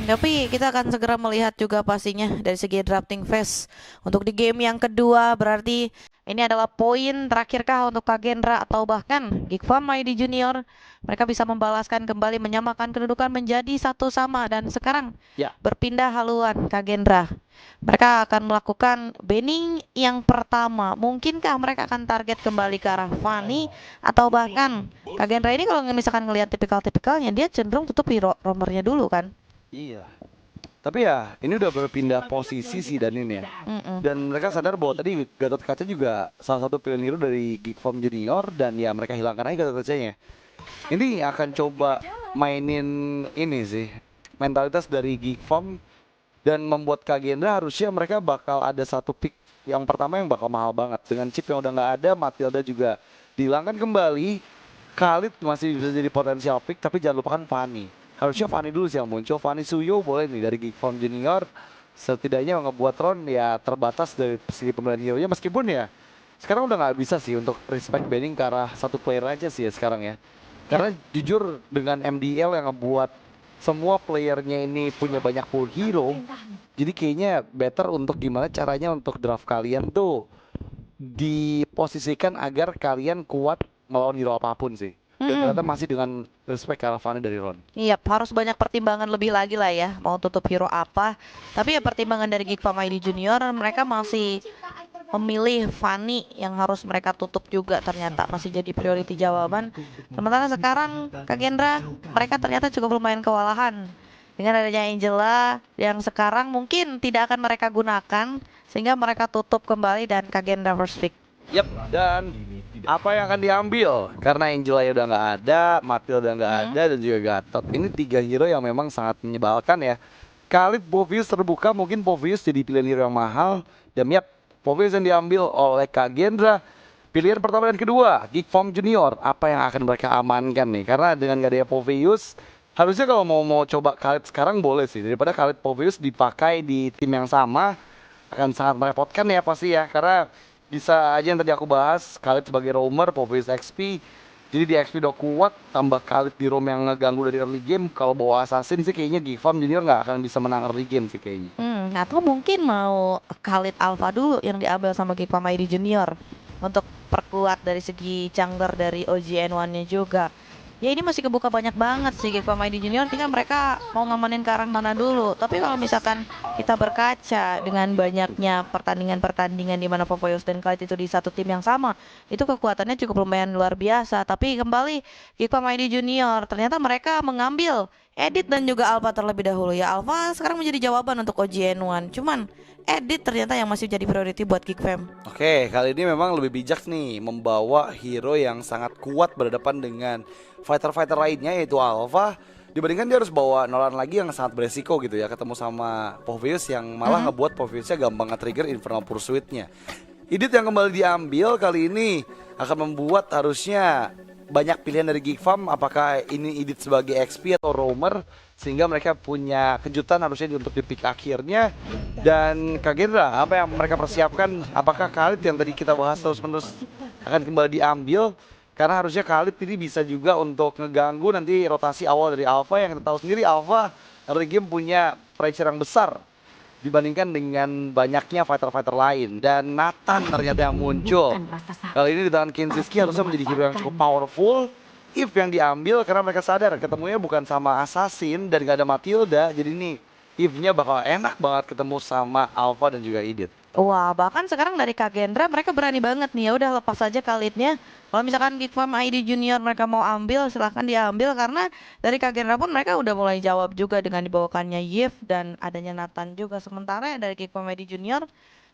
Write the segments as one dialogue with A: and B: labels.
A: Tapi kita akan segera melihat juga pastinya dari segi drafting phase. Untuk di game yang kedua berarti ini adalah poin terakhirkah untuk Kagendra atau bahkan Geekfarm ID Junior. Mereka bisa membalaskan kembali menyamakan kedudukan menjadi satu sama dan sekarang
B: Ya,
A: berpindah haluan Kagendra. Mereka akan melakukan banning yang pertama. Mungkinkah mereka akan target kembali ke arah Fanny atau bahkan Kagendra ini kalau misalkan ngelihat tipikal-tipikalnya dia cenderung tutup hero roamernya dulu kan.
B: iya. Tapi ya, ini udah berpindah posisi sih dan ini ya.
A: Mm-mm.
B: Dan mereka sadar bahwa tadi Gatot Kaca juga salah satu pilihan hero dari Geek Farm Junior dan ya mereka hilangkan aja Gatot Kacanya. Ini akan coba mainin ini sih mentalitas dari Geek Farm dan membuat Kagendra harusnya mereka bakal ada satu pick yang pertama yang bakal mahal banget dengan chip yang udah nggak ada, Matilda juga dihilangkan kembali. Khalid masih bisa jadi potensial pick tapi jangan lupakan Fanny. Harusnya Fanny dulu sih yang muncul. Fanny Suyo boleh nih dari Geek Farm Junior, setidaknya ngebuat Ron ya terbatas dari segi pemilihan hero nya, meskipun ya sekarang udah nggak bisa sih untuk respect banning ke arah satu player aja sih ya sekarang ya.
A: Ya.
B: Karena jujur dengan MDL yang ngebuat semua playernya ini punya banyak full hero, jadi kayaknya better untuk gimana caranya untuk draft kalian tuh diposisikan agar kalian kuat melawan hero apapun sih. Dan ternyata
A: Mm-mm.
B: masih dengan respect Caravana dari Ron.
A: Iya, harus banyak pertimbangan lebih lagi lah ya, mau tutup hero apa. Tapi ya pertimbangan dari Geek Farm ID Junior, mereka masih memilih Fanny yang harus mereka tutup juga ternyata masih jadi priority jawaban. Sementara sekarang Kagendra, mereka ternyata cukup lumayan kewalahan. Dengan adanya Angela yang sekarang mungkin tidak akan mereka gunakan, sehingga mereka tutup kembali dan Kagendra first pick.
B: Yap, dan apa yang akan diambil? Karena Angela ya udah nggak ada, Matilda udah nggak
A: Hmm.
B: ada, dan juga Gatot. Ini tiga hero yang memang sangat menyebalkan ya. Khalid Povius terbuka, mungkin Povius jadi pilihan hero yang mahal. Dan yap, Povius yang diambil oleh Kagendra. Pilihan pertama dan kedua, Geek Farm Junior. Apa yang akan mereka amankan nih? Karena dengan gak ada Povius, harusnya kalau mau coba Khalid sekarang boleh sih. Daripada Khalid Povius dipakai di tim yang sama, akan sangat merepotkan ya pasti ya. Karena bisa aja yang tadi aku bahas, Khalid sebagai roamer, Povius XP. Jadi di XP udah kuat, tambah Khalid di roam yang ngeganggu dari early game. Kalau bawa assassin sih kayaknya Geek Farm Junior nggak akan bisa menang early game sih kayaknya.
A: Atau mungkin mau Khalid Alpha dulu yang diambil sama Geek Farm ID Junior untuk perkuat dari segi jungler dari OGN1-nya juga. Ya ini masih kebuka banyak banget sih Geek Farm ID Junior, tinggal mereka mau ngamanin ke arah mana dulu. Tapi kalau misalkan kita berkaca dengan banyaknya pertandingan-pertandingan di mana Popoyos dan Khalid itu di satu tim yang sama, itu kekuatannya cukup lumayan luar biasa. Tapi kembali Geek Farm ID Junior, ternyata mereka mengambil Edit dan juga Alpha terlebih dahulu ya. Alpha sekarang menjadi jawaban untuk OGN1. Cuman Edit ternyata yang masih jadi priority buat Geek Fam.
B: Oke, kali ini memang lebih bijak nih membawa hero yang sangat kuat berhadapan dengan fighter-fighter lainnya yaitu Alpha. Dibandingkan dia harus bawa Nolan lagi yang sangat beresiko gitu ya, ketemu sama Povius yang malah ngebuat Poviusnya gampang nge-trigger Infernal Pursuit-nya. Edit yang kembali diambil kali ini akan membuat harusnya banyak pilihan dari Geek Farm, apakah ini Edit sebagai XP atau roamer, sehingga mereka punya kejutan harusnya untuk di pick akhirnya. Dan Kagendra, apa yang mereka persiapkan? Apakah Khalid yang tadi kita bahas terus-menerus akan kembali diambil? Karena harusnya Khalid ini bisa juga untuk ngeganggu nanti rotasi awal dari Alpha, yang kita tahu sendiri Alpha early game punya pressure yang besar dibandingkan dengan banyaknya fighter-fighter lain. Dan Nathan ternyata yang muncul kali ini di tangan Kinziski harusnya menjadi hero yang cukup powerful. If yang diambil karena mereka sadar ketemunya bukan sama Assassin dan gak ada Matilda, jadi ini If-nya bakal enak banget ketemu sama Alpha dan juga Edith.
A: Wah, bahkan sekarang dari Kagendra mereka berani banget nih. Ya udah lepas aja Khalidnya. Kalau misalkan Geek Farm ID Junior mereka mau ambil, silahkan diambil karena dari Kagendra pun mereka udah mulai jawab juga dengan dibawakannya Yif dan adanya Nathan juga. Sementara dari Geek Farm ID Junior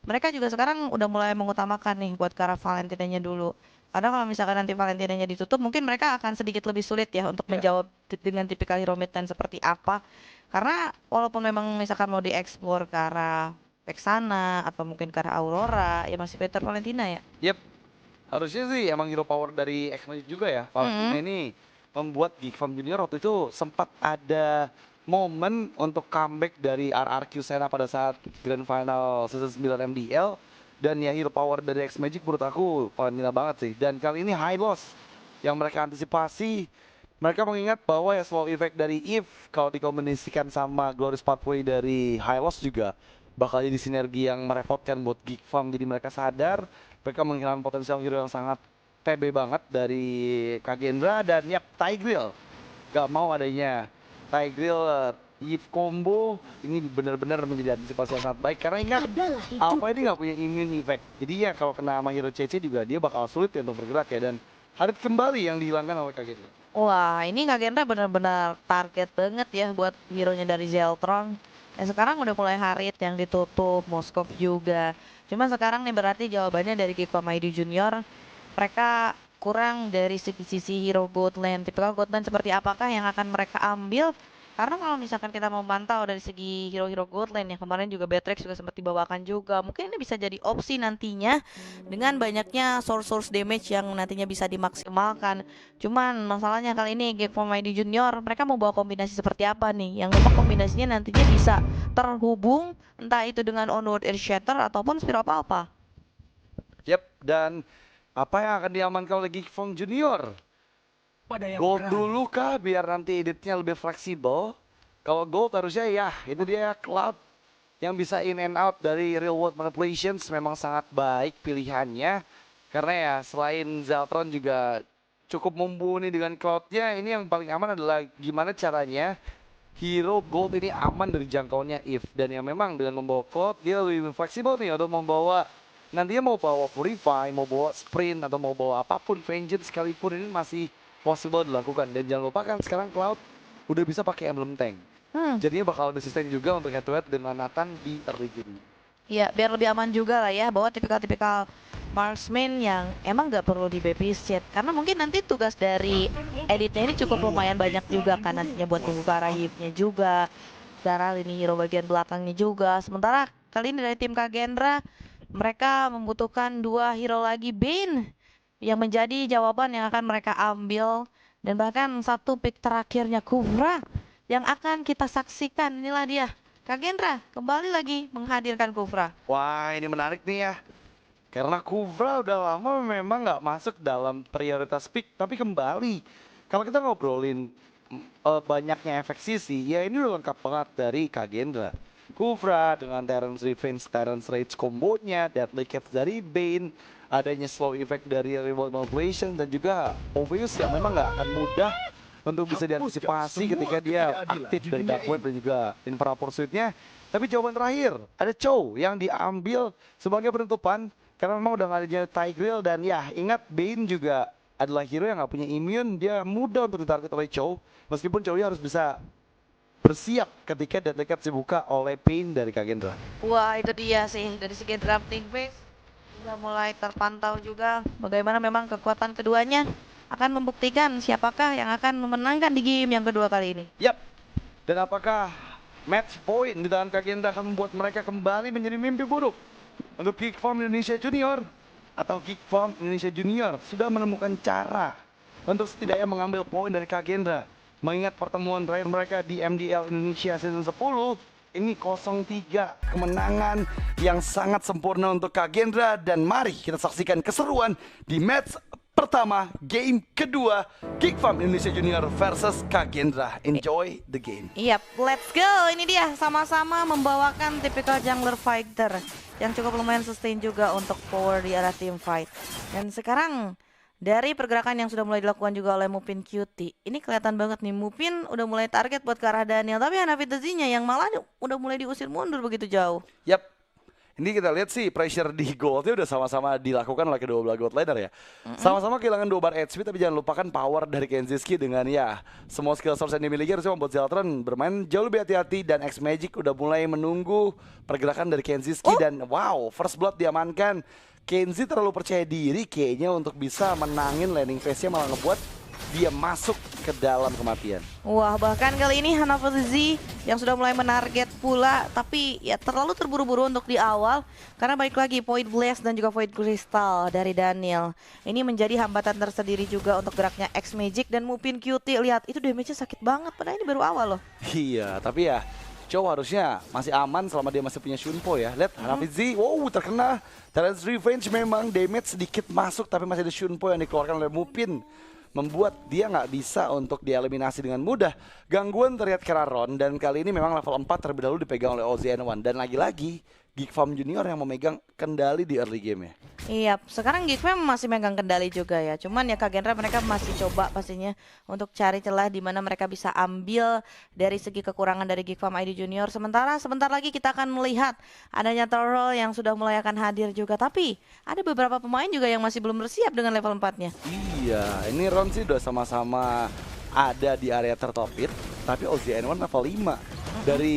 A: mereka juga sekarang udah mulai mengutamakan nih buat cara Valentinanya dulu. Karena kalau misalkan nanti Valentinanya ditutup, mungkin mereka akan sedikit lebih sulit ya untuk menjawab dengan tipikal hero mid lane seperti apa. Karena walaupun memang misalkan mau dieksplor ke arah Vexana atau mungkin ke arah Aurora, ya masih better Valentina ya.
B: Yep, harusnya sih emang hero power dari X-Magic juga ya. Valentina ini membuat Geek Farm Junior waktu itu sempat ada momen untuk comeback dari RRQ Sena pada saat Grand Final Season 9 MDL. Dan ya hero power dari X-Magic menurut aku Valentina banget sih. Dan kali ini high loss yang mereka antisipasi Mereka mengingat bahwa ya slow effect dari Eve kalau dikombinasikan sama Glorious Pathway dari Hylos juga bakal jadi sinergi yang merepotkan buat Geek Farm. Jadi mereka sadar mereka menghilangkan potensial hero yang sangat TB banget dari Kagendra dan yap Tigreal. Gak mau adanya Tigreal Eve combo ini benar-benar menjadi antisipasi yang sangat baik karena ingat Alpha ini nggak punya immune effect. Jadi ya kalau kena sama hero CC juga dia bakal sulit ya untuk bergerak ya dan Harit kembali yang dihilangkan oleh Kagendra.
A: Wah, ini Kak Gendra benar-benar target banget ya buat hero-nya dari Zeltron. Dan sekarang udah mulai Harit yang ditutup, Moskov juga. Cuma sekarang nih berarti jawabannya dari Kiko Maidi Junior, mereka kurang dari sisi hero gold lane. Tipikal gold lane seperti apakah yang akan mereka ambil? Karena kalau misalkan kita mau pantau dari segi hero-hero gold lane yang kemarin juga Beatrix juga sempat dibawakan juga, mungkin ini bisa jadi opsi nantinya dengan banyaknya source damage yang nantinya bisa dimaksimalkan. Cuman masalahnya kali ini Geek Mighty Junior mereka mau bawa kombinasi seperti apa nih yang memang kombinasinya nantinya bisa terhubung entah itu dengan Onward Earth Shatter ataupun Spiro apa-apa.
B: Yap, dan apa yang akan diamankan oleh Geek Farm Junior? Gold dulu kah biar nanti editnya lebih fleksibel? Kalau gold harusnya ya itu dia Cloud yang bisa in and out dari real world manipulations memang sangat baik pilihannya. Karena ya selain Zeltron juga cukup mumpuni dengan Cloudnya, ini yang paling aman adalah gimana caranya hero gold ini aman dari jangkauannya Eve. Dan yang memang dengan membawa Cloud dia lebih fleksibel nih untuk membawa nantinya mau bawa Purify, mau bawa Sprint atau mau bawa apapun Vengeance sekalipun ini masih possible dilakukan. Dan jangan lupakan sekarang Cloud udah bisa pakai emblem tank. Jadinya bakal lebih sustain juga untuk head to head dengan Nathan di early game.
A: Ya, biar lebih aman juga lah ya, bahwa tipikal-tipikal marksman yang emang nggak perlu di babysit. Karena mungkin nanti tugas dari editnya ini cukup lumayan banyak juga kan nantinya buat membuka rahibnya juga. Darah lini hero bagian belakangnya juga. Sementara kali ini dari tim Kagendra, mereka membutuhkan 2 hero lagi Bane yang menjadi jawaban yang akan mereka ambil. Dan bahkan satu pick terakhirnya Kuvra yang akan kita saksikan. Inilah dia, Kagendra kembali lagi menghadirkan Kuvra.
B: Wah, ini menarik nih ya. Karena Kuvra udah lama memang nggak masuk dalam prioritas pick, tapi kembali. Kalau kita ngobrolin banyaknya efek sisi, ya ini udah lengkap banget dari Kagendra. Kuvra dengan Terrence Revenge, Terrence Rage kombonya, Deadly Caps dari Bane, adanya slow effect dari Remote Manipulation, dan juga Obvious yang memang nggak akan mudah untuk bisa diantisipasi ketika dia aktif dari Dark Web dan juga Infra Pursuit-nya. Tapi jawaban terakhir, ada Chow yang diambil sebagai penutupan karena memang udah gak ada Tigreal. Dan ya ingat Bane juga adalah hero yang gak punya immune, dia mudah untuk ditarget oleh Chow. Meskipun Chow harus bisa bersiap ketika Deadly Caps dibuka oleh Pain dari Kagendra.
A: Wah, itu dia sih dari segi drafting phase sudah mulai terpantau juga bagaimana memang kekuatan keduanya akan membuktikan siapakah yang akan memenangkan di game yang kedua kali ini.
B: Yap. Dan apakah match point di tangan Kagendra akan membuat mereka kembali menjadi mimpi buruk untuk Geek Farm Indonesia Junior? Atau Geek Farm Indonesia Junior sudah menemukan cara untuk setidaknya mengambil poin dari Kagendra? Mengingat pertemuan terakhir mereka di MDL Indonesia Season 10, ini 0-3 kemenangan yang sangat sempurna untuk Kagendra. Dan mari kita saksikan keseruan di match pertama game kedua Geek Farm Indonesia Junior versus Kagendra. Enjoy the game.
A: Yap, let's go. Ini dia sama-sama membawakan typical jungler fighter yang cukup lumayan sustain juga untuk power di arah team fight. Dan sekarang dari pergerakan yang sudah mulai dilakukan juga oleh Mupin Cutie, ini kelihatan banget nih Mupin udah mulai target buat ke arah Daniel, tapi Hanafi Tezinya yang malah udah mulai diusir mundur begitu jauh.
B: Yap. Ini kita lihat sih pressure di goldnya udah sama-sama dilakukan oleh kedua belah gold laner ya. Sama-sama kehilangan 2 bar HP, tapi jangan lupakan power dari Kenziski dengan ya semua skill source yang dimiliki harusnya membuat Zeltron bermain jauh lebih hati-hati. Dan X Magic udah mulai menunggu pergerakan dari Kenziski. Dan wow, first blood diamankan. Kenzi terlalu percaya diri kayaknya untuk bisa menangin landing phase-nya, malah ngebuat dia masuk ke dalam kematian.
A: Wah, bahkan kali ini Hanafi yang sudah mulai menarget pula, tapi ya terlalu terburu-buru untuk di awal karena balik lagi Void Blast dan juga Void Crystal dari Daniel. Ini menjadi hambatan tersendiri juga untuk geraknya X Magic dan Mupin Cutie. Lihat, itu damage-nya sakit banget padahal ini baru awal loh.
B: Iya, tapi ya Chow harusnya masih aman selama dia masih punya Shunpo ya. Lihat Hanafi, wow terkena. Terence Revenge memang damage sedikit masuk, tapi masih ada Shunpo yang dikeluarkan oleh Mupin. membuat dia nggak bisa untuk dieliminasi dengan mudah. Gangguan terlihat ke arah Ron, dan kali ini memang level 4 terlebih dahulu dipegang oleh OZN1. Dan lagi-lagi Geek Farm Junior yang memegang kendali di early game ya.
A: Iya, sekarang Geek Fam masih megang kendali juga ya. Cuman ya Kak Gendra mereka masih coba pastinya untuk cari celah di mana mereka bisa ambil dari segi kekurangan dari Geek Fam ID Junior. Sementara sebentar lagi kita akan melihat adanya Torol yang sudah mulai akan hadir juga. Tapi ada beberapa pemain juga yang masih belum bersiap dengan level 4-nya.
B: Iya, ini Ron sih udah sama-sama ada di area tertopit, tapi OZN1 level 5. Dari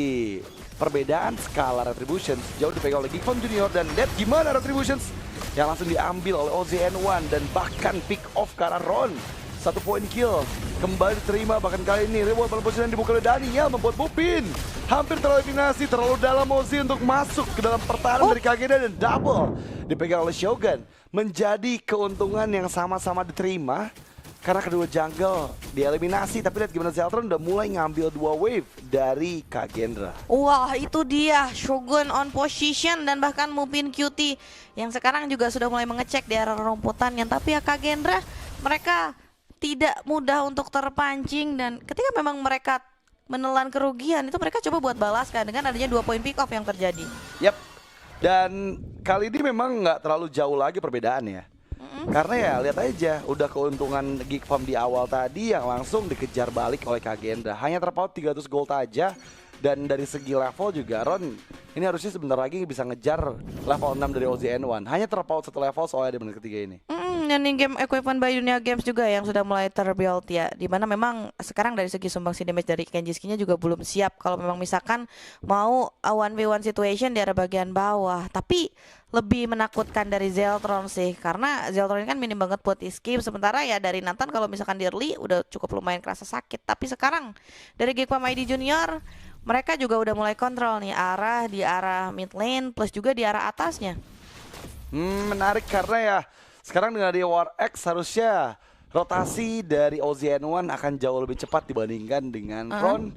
B: perbedaan skala Retributions jauh dipegang oleh Geek Farm Junior, dan lihat gimana Retributions yang langsung diambil oleh OZN1 dan bahkan pick off ke arah Ron. 1 poin kill kembali diterima, bahkan kali ini reward position yang dibuka oleh Daniel membuat Mupin hampir tereliminasi. Terlalu dalam Ozi untuk masuk ke dalam pertahanan dari Kageda, dan double dipegang oleh Shogun. Menjadi keuntungan yang sama-sama diterima karena kedua jungle dieliminasi. Tapi lihat gimana Zeltron udah mulai ngambil 2 wave dari Kagendra.
A: Wah, itu dia Shogun on position dan bahkan Mupin QT yang sekarang juga sudah mulai mengecek di area rumputan. Yang tapi ya Kak Gendra mereka tidak mudah untuk terpancing, dan ketika memang mereka menelan kerugian itu mereka coba buat balaskan dengan adanya 2 poin pick off yang terjadi.
B: Yap. Dan kali ini memang nggak terlalu jauh lagi perbedaannya. Karena ya lihat aja, udah keuntungan Geek Farm di awal tadi yang langsung dikejar balik oleh Kagendra. Hanya terpaut 300 gold aja. Dan dari segi level juga Ron ini harusnya sebentar lagi bisa ngejar level 6 dari OZN1. Hanya terpaut 1 level soalnya di menit ketiga ini.
A: Dan in game equipment by Dunia Games juga yang sudah mulai terbuild ya, dimana memang sekarang dari segi sumbangsi damage dari Kenjiski-nya juga belum siap kalau memang misalkan mau 1v1 situation di area bagian bawah. Tapi lebih menakutkan dari Zeltron sih, karena Zeltron ini kan minim banget buat escape. Sementara ya dari Nathan kalau misalkan di early udah cukup lumayan kerasa sakit. Tapi sekarang dari Geek Farm ID Junior mereka juga udah mulai kontrol nih di arah mid lane plus juga di arah atasnya.
B: Menarik karena ya sekarang dengan dia War X harusnya rotasi dari OZN1 akan jauh lebih cepat dibandingkan dengan Ron.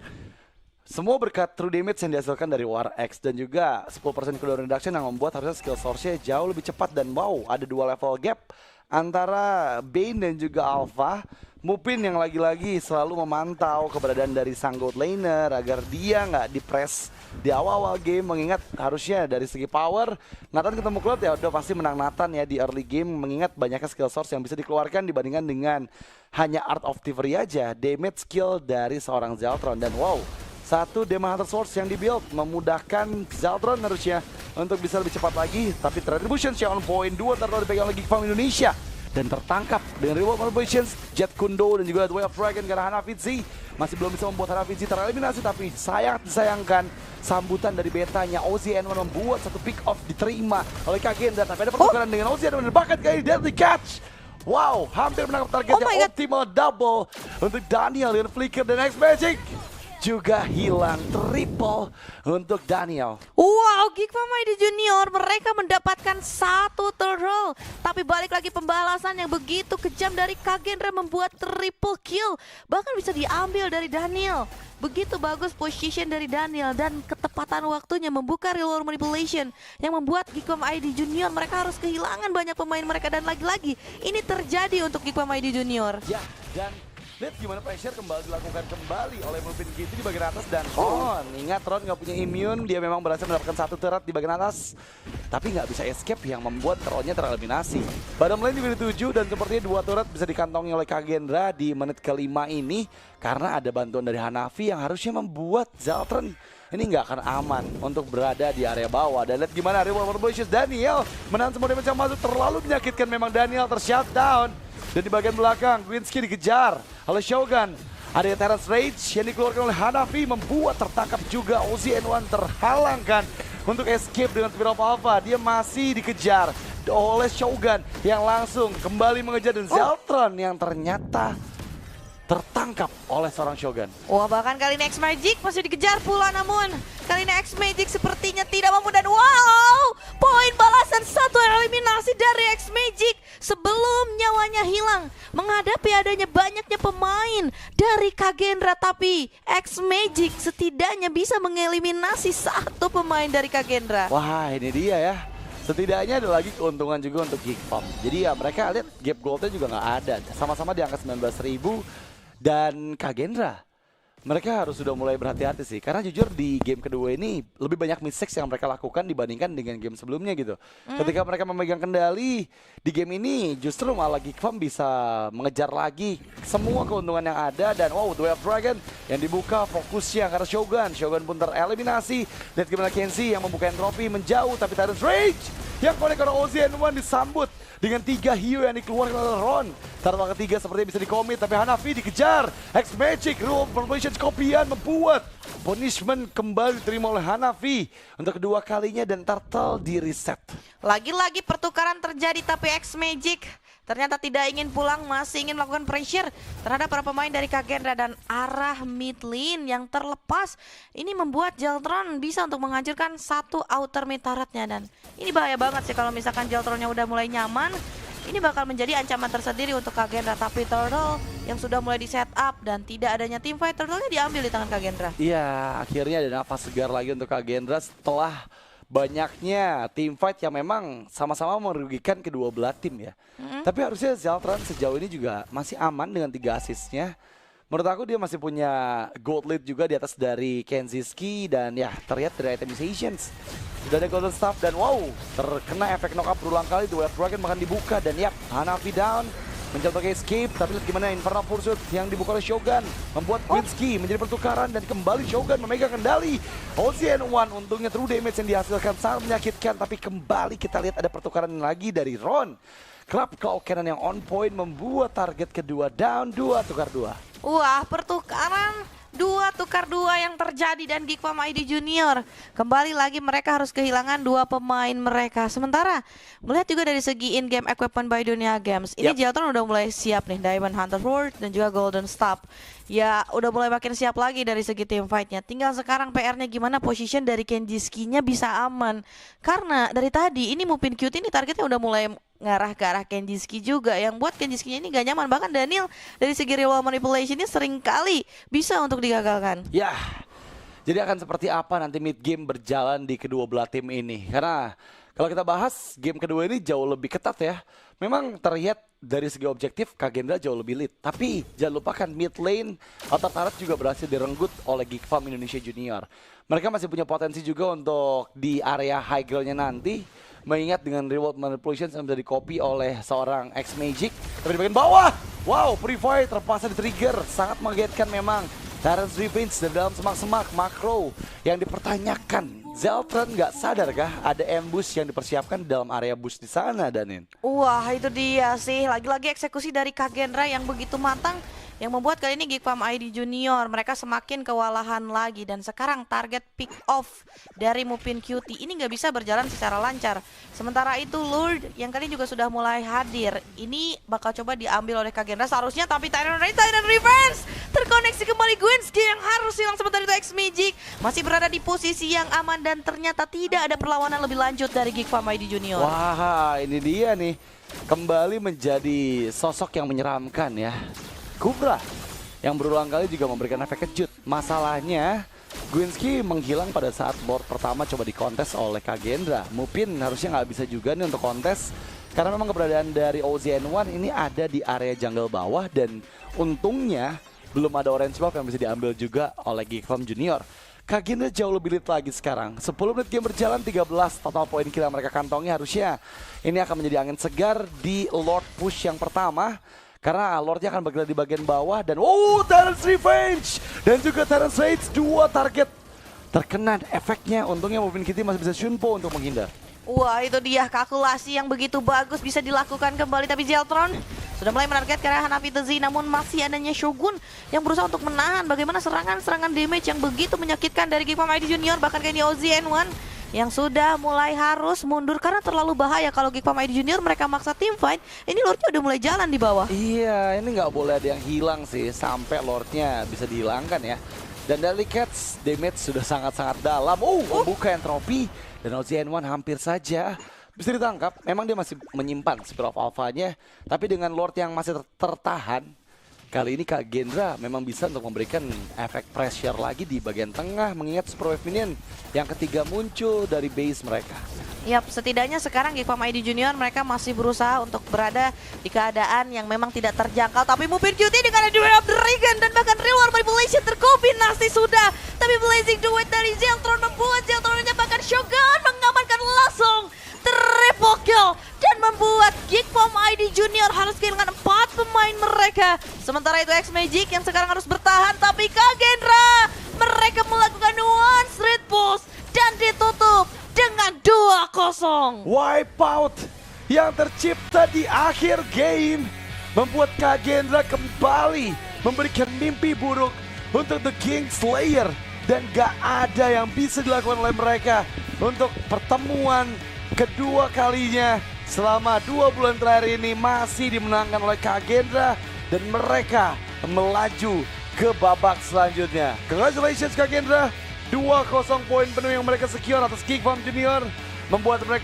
B: Semua berkat true damage yang dihasilkan dari War X dan juga 10% cooldown reduction yang membuat harusnya skill source-nya jauh lebih cepat. Dan wow, ada 2 level gap antara Bane dan juga Alpha. Mupin yang lagi-lagi selalu memantau keberadaan dari sang gold laner agar dia nggak di-press di awal-awal game, mengingat harusnya dari segi power Nathan ketemu Cloud ya udah pasti menang Nathan ya di early game, mengingat banyaknya skill source yang bisa dikeluarkan dibandingkan dengan hanya Art of Thievery aja, damage skill dari seorang Zeltron. Dan wow, 1 Demon Hunter Source yang dibuild memudahkan Zeltron harusnya untuk bisa lebih cepat lagi. Tapi Retribution on point 2 terlalu dipegang oleh Geek Farm Indonesia dan tertangkap dengan reward operations Jet Kundo dan juga The Way of Dragon karena Hanafizi masih belum bisa membuat Hanafizi tereliminasi. Tapi sangat disayangkan sambutan dari betanya OZN1 membuat 1 pick off diterima oleh Kagendra. Tapi ada pertukaran dengan OZN1 dan bahkan kali Deadly Catch. Wow, hampir menangkap targetnya. Optimal double untuk Daniel dengan flicker dan X-Magic juga hilang. Triple untuk Daniel.
A: Wow, Geek Farm ID Junior mereka mendapatkan 1 turtle. Tapi balik lagi pembalasan yang begitu kejam dari Kagendra membuat triple kill. Bahkan bisa diambil dari Daniel. Begitu bagus position dari Daniel dan ketepatan waktunya membuka reward manipulation yang membuat Geek Farm ID Junior mereka harus kehilangan banyak pemain mereka. Dan lagi-lagi ini terjadi untuk Geek Farm ID Junior.
B: Ya, dan lihat gimana pressure kembali dilakukan kembali oleh Mupin Kitty di bagian atas. Dan Ron, ingat Ron nggak punya immune, dia memang berhasil mendapatkan 1 turret di bagian atas tapi nggak bisa escape yang membuat Ronnya tereliminasi. Bottom lane di menit 7 dan sepertinya 2 turret bisa dikantongi oleh Kagendra di menit ke-5 ini karena ada bantuan dari Hanafi yang harusnya membuat Zeltron ini nggak akan aman untuk berada di area bawah. Dan lihat gimana reward position Daniel menahan semua damage yang masuk, terlalu menyakitkan memang Daniel tershutdown. Dan di bagian belakang Gwinsky dikejar oleh Shogun. Ada Terrence Rage yang dikeluarkan oleh Hanafi membuat tertangkap juga. OZN1 terhalangkan untuk escape dengan Spiral Alpha. Dia masih dikejar oleh Shogun yang langsung kembali mengejar. Dan Zeltron yang ternyata tertangkap oleh seorang Shogun.
A: Wah, bahkan kali ini X-Magic masih dikejar pula, namun kali ini X-Magic sepertinya tidak mampu. Dan wow, poin balasan 1 eliminasi dari X-Magic sebelum nyawanya hilang menghadapi adanya banyaknya pemain dari Kagendra. Tapi X-Magic setidaknya bisa mengeliminasi 1 pemain dari Kagendra.
B: Wah, ini dia ya. setidaknya ada lagi keuntungan juga untuk Geek Farm. Jadi ya mereka lihat gap goldnya juga nggak ada, sama-sama di angka 19.000. Dan Kagendra, mereka harus sudah mulai berhati-hati sih, karena jujur di game kedua ini lebih banyak mistakes yang mereka lakukan dibandingkan dengan game sebelumnya gitu. Ketika mereka memegang kendali di game ini, justru malah Geek Farm bisa mengejar lagi semua keuntungan yang ada. Dan wow, Duel of Dragon yang dibuka fokusnya karena Shogun pun tereliminasi. Lihat gimana Kenzie yang membuka entropy menjauh, tapi Tyrant's Rage yang connect oleh OZN1 disambut dengan 3 hiu yang dikeluarkan oleh Ron. Target ketiga sepertinya bisa dikomit, tapi Hanafi dikejar. X Magic Rule Formation Scorpion membuat punishment kembali diterima oleh Hanafi untuk kedua kalinya, dan Turtle di reset.
A: Lagi-lagi pertukaran terjadi, tapi X Magic ternyata tidak ingin pulang, masih ingin melakukan pressure terhadap para pemain dari Kagendra, dan arah mid lane yang terlepas ini membuat Jeltron bisa untuk menghancurkan satu outer mid turretnya. Dan ini bahaya banget sih kalau misalkan Jeltronnya udah mulai nyaman. Ini bakal menjadi ancaman tersendiri untuk Kagendra, tapi Turtle yang sudah mulai di setup dan tidak adanya team fight, Turtle-nya diambil di tangan Kagendra.
B: Iya, akhirnya ada nafas segar lagi untuk Kagendra setelah banyaknya team fight yang memang sama-sama merugikan kedua belah tim ya. Tapi harusnya Zeltron sejauh ini juga masih aman dengan 3 assist-nya. Menurut aku dia masih punya gold lead juga di atas dari Kenziski, dan ya terlihat dari itemizations. Sudah ada golden staff dan wow, terkena efek knock up berulang kali. Duel of Dragon bahkan dibuka, dan ya Hanafi down mencoba escape, tapi lihat gimana Infernal Pursuit yang dibuka oleh Shogun membuat Winsky menjadi pertukaran, dan kembali Shogun memegang kendali. OZN1 untungnya true damage yang dihasilkan sangat menyakitkan, tapi kembali kita lihat ada pertukaran lagi dari Ron. Club Claw Cannon yang on point membuat target kedua down, 2 tukar 2.
A: Wah, pertukaran 2 tukar 2 yang terjadi, dan Geek Farm ID Junior kembali lagi mereka harus kehilangan 2 pemain mereka. Sementara melihat juga dari segi in-game equipment by Dunia Games, ini Jeltron udah mulai siap nih, Diamond Hunter Sword dan juga Golden Staff. Ya udah mulai makin siap lagi dari segi team fight-nya. Tinggal sekarang PR-nya gimana position dari Kenjiski-nya bisa aman. Karena dari tadi ini Mupin Cute ini targetnya udah mulai ngarah ke arah Kenjiski juga, yang buat Kenjiski-nya ini gak nyaman. Bahkan Daniel dari segi real manipulation-nya sering kali bisa untuk digagalkan.
B: Ya, jadi akan seperti apa nanti mid game berjalan di kedua belah tim ini? Karena kalau kita bahas game kedua ini jauh lebih ketat ya. Memang terlihat dari segi objektif Kagendra jauh lebih lead, tapi jangan lupakan mid lane outer turret juga berhasil direnggut oleh Geek Farm Indonesia Junior. Mereka masih punya potensi juga untuk di area high ground-nya nanti, mengingat dengan reward manipulation yang bisa di-copy oleh seorang X Magic. Tapi di bagian bawah, wow, Purify terpaksa di-trigger, sangat mengagetkan memang. Tyrant's Revenge dan dalam semak-semak makro yang dipertanyakan. Zeltron nggak sadar kah ada ambush yang dipersiapkan di dalam area bush di sana, Danin?
A: Wah, itu dia sih, lagi-lagi eksekusi dari Kagendra yang begitu matang, yang membuat kali ini Geek Farm ID Junior mereka semakin kewalahan lagi. Dan sekarang target pick off dari Mupin Cutie ini nggak bisa berjalan secara lancar. Sementara itu Lord yang kali ini juga sudah mulai hadir, ini bakal coba diambil oleh Kagendra seharusnya, tapi Tyrant Revenge terkoneksi kembali. Gwinsky yang harus hilang, sementara itu X Magic masih berada di posisi yang aman, dan ternyata tidak ada perlawanan lebih lanjut dari Geek Farm ID Junior.
B: Wah, ini dia nih, kembali menjadi sosok yang menyeramkan ya. Kubra yang berulang kali juga memberikan efek kejut. Masalahnya Gwinsky menghilang pada saat board pertama coba dikontes oleh Kagendra. Mupin harusnya nggak bisa juga nih untuk kontes, karena memang keberadaan dari OZN1 ini ada di area jungle bawah, dan untungnya belum ada orange buff yang bisa diambil juga oleh Geek Farm Junior. Kagendra jauh lebih lead lagi sekarang. 10 menit game berjalan, 13 total poin kill yang mereka kantongi. Harusnya ini akan menjadi angin segar di Lord push yang pertama, karena Lordnya akan bergerak di bagian bawah. Dan Tyrant's Revenge dan juga Tyrant's Rage, 2 target terkena efeknya. Untungnya Mupin Kitty masih bisa Shunpo untuk menghindar.
A: Wah, itu dia kalkulasi yang begitu bagus bisa dilakukan kembali, tapi Zeltron sudah mulai menarget ke arah Hanafi The Z, namun masih adanya Shogun yang berusaha untuk menahan bagaimana serangan-serangan damage yang begitu menyakitkan dari Geek Farm ID Junior. Bahkan kayak OZN1 yang sudah mulai harus mundur karena terlalu bahaya kalau Geek Farm ID Junior mereka maksa team fight. Ini Lordnya udah mulai jalan di bawah.
B: Iya, ini nggak boleh ada yang hilang sih sampai Lordnya bisa dihilangkan ya. Dan dari Cats, damage sudah sangat-sangat dalam. Membuka entropi, dan OZN1 hampir saja bisa ditangkap. Memang dia masih menyimpan Spirit of Alpha-nya, tapi dengan Lord yang masih tertahan, Kali ini Kak Gendra memang bisa untuk memberikan efek pressure lagi di bagian tengah, mengingat Super Wave Minion yang ketiga muncul dari base mereka.
A: Yap, setidaknya sekarang Geekpom ID Junior mereka masih berusaha untuk berada di keadaan yang memang tidak terjangkau. Tapi Mupin Cutie dengan Duel of Dragon dan bahkan Reward Manipulation terkombinasi sudah. Tapi Blazing Duet dari Zeltron membuat Zeltron bahkan Shogun mengamankan langsung triple kill dan membuat Geekpom ID Junior harus kehilangan 4 pemain mereka. Sementara itu X-Magic yang sekarang harus bertahan, tapi Kak Gendra mereka melakukan one street push dan ditutup dengan 2-0.
B: Wipeout yang tercipta di akhir game membuat Kak Gendra kembali memberikan mimpi buruk untuk The King Slayer, dan gak ada yang bisa dilakukan oleh mereka untuk pertemuan kedua kalinya selama 2 bulan terakhir ini masih dimenangkan oleh Kak Gendra dan mereka melaju ke babak selanjutnya. Congratulations Kak Gendra, 2-0 poin penuh yang mereka secure atas Geekpom Junior membuat mereka